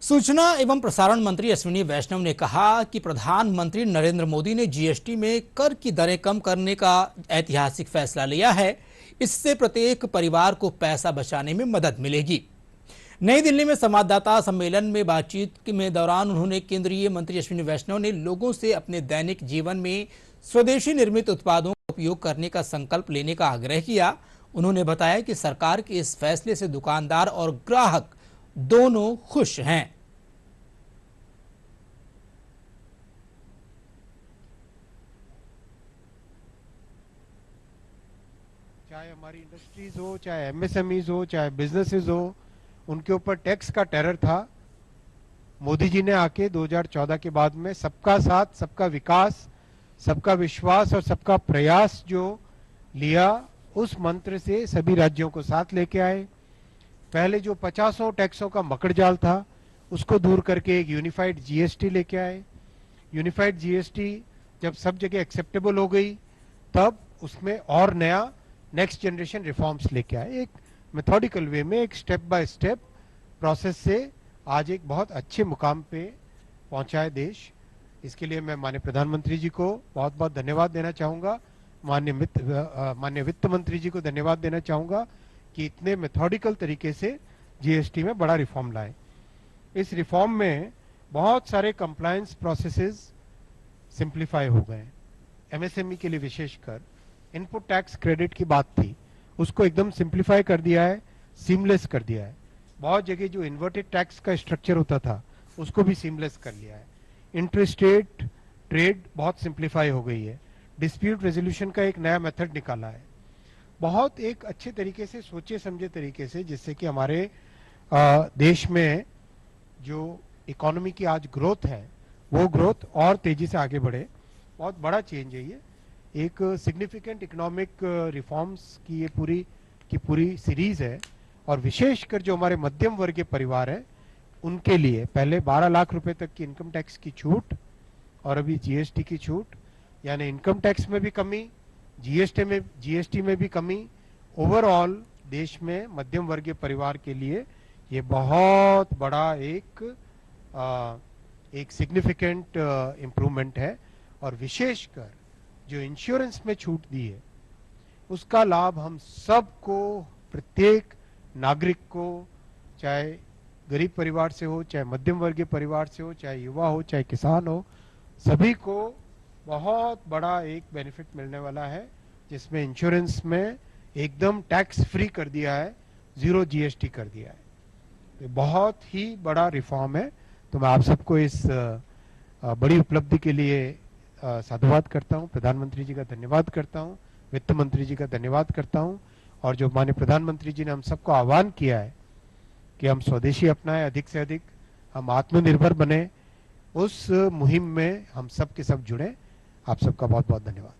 सूचना एवं प्रसारण मंत्री अश्विनी वैष्णव ने कहा कि प्रधानमंत्री नरेंद्र मोदी ने जीएसटी में कर की दरें कम करने का ऐतिहासिक फैसला लिया है। इससे प्रत्येक परिवार को पैसा बचाने में मदद मिलेगी। नई दिल्ली में संवाददाता सम्मेलन में बातचीत के दौरान उन्होंने केंद्रीय मंत्री अश्विनी वैष्णव ने लोगों से अपने दैनिक जीवन में स्वदेशी निर्मित उत्पादों का उपयोग करने का संकल्प लेने का आग्रह किया। उन्होंने बताया कि सरकार के इस फैसले से दुकानदार और ग्राहक दोनों खुश हैं। चाहे हमारी इंडस्ट्रीज हो, चाहे एमएसएमईज हो, चाहे बिजनेसेस हो, उनके ऊपर टैक्स का टेरर था। मोदी जी ने आके 2014 के बाद में सबका साथ, सबका विकास, सबका विश्वास और सबका प्रयास जो लिया, उस मंत्र से सभी राज्यों को साथ लेके आए। पहले जो 50 टैक्सों का मकड़जाल था उसको दूर करके एक यूनिफाइड जीएसटी लेके आए। यूनिफाइड जीएसटी जब सब जगह एक्सेप्टेबल हो गई तब उसमें और नया नेक्स्ट जनरेशन रिफॉर्म्स लेके आए। एक मेथोडिकल वे में, एक स्टेप बाय स्टेप प्रोसेस से आज एक बहुत अच्छे मुकाम पे पहुंचा है देश। इसके लिए मैं माननीय प्रधानमंत्री जी को बहुत बहुत धन्यवाद देना चाहूंगा, माननीय वित्त मंत्री जी को धन्यवाद देना चाहूंगा कि इतने मेथोडिकल तरीके से जीएसटी में बड़ा रिफॉर्म लाए। इस रिफॉर्म में बहुत सारे कंप्लायंस प्रोसेसेस सिंप्लीफाई हो गए। एमएसएमई के लिए विशेषकर इनपुट टैक्स क्रेडिट की बात थी, उसको एकदम सिंप्लीफाई कर दिया है, सीमलेस कर दिया है। बहुत जगह जो इन्वर्टेड टैक्स का स्ट्रक्चर होता था उसको भी सीमलेस कर लिया है। इंटरस्टेट ट्रेड बहुत सिंप्लीफाई हो गई है। डिस्प्यूट रेजोल्यूशन का एक नया मेथड निकाला है। बहुत एक अच्छे तरीके से, सोचे समझे तरीके से, जिससे कि हमारे देश में जो इकोनॉमी की आज ग्रोथ है वो ग्रोथ और तेजी से आगे बढ़े। बहुत बड़ा चेंज है ये। एक सिग्निफिकेंट इकोनॉमिक रिफॉर्म्स की ये पूरी सीरीज है। और विशेषकर जो हमारे मध्यम वर्गीय परिवार है उनके लिए पहले 12 लाख रुपए तक की इनकम टैक्स की छूट और अभी जीएसटी की छूट, यानी इनकम टैक्स में भी कमी, जीएसटी में भी कमी। ओवरऑल देश में मध्यम वर्गीय परिवार के लिए ये बहुत बड़ा एक सिग्निफिकेंट इम्प्रूवमेंट है। और विशेषकर जो इंश्योरेंस में छूट दी है उसका लाभ हम सबको, प्रत्येक नागरिक को, चाहे गरीब परिवार से हो, चाहे मध्यम वर्गीय परिवार से हो, चाहे युवा हो, चाहे किसान हो, सभी को बहुत बड़ा एक बेनिफिट मिलने वाला है, जिसमें इंश्योरेंस में एकदम टैक्स फ्री कर दिया है, जीरो जीएसटी कर दिया है। तो बहुत ही बड़ा रिफॉर्म है। तो मैं आप सबको इस बड़ी उपलब्धि के लिए साधुवाद करता हूं, प्रधानमंत्री जी का धन्यवाद करता हूं, वित्त मंत्री जी का धन्यवाद करता हूं। और जो माननीय प्रधानमंत्री जी ने हम सबको आह्वान किया है कि हम स्वदेशी अपनाएं, अधिक से अधिक हम आत्मनिर्भर बने, उस मुहिम में हम सब के सब जुड़े। आप सबका बहुत बहुत धन्यवाद।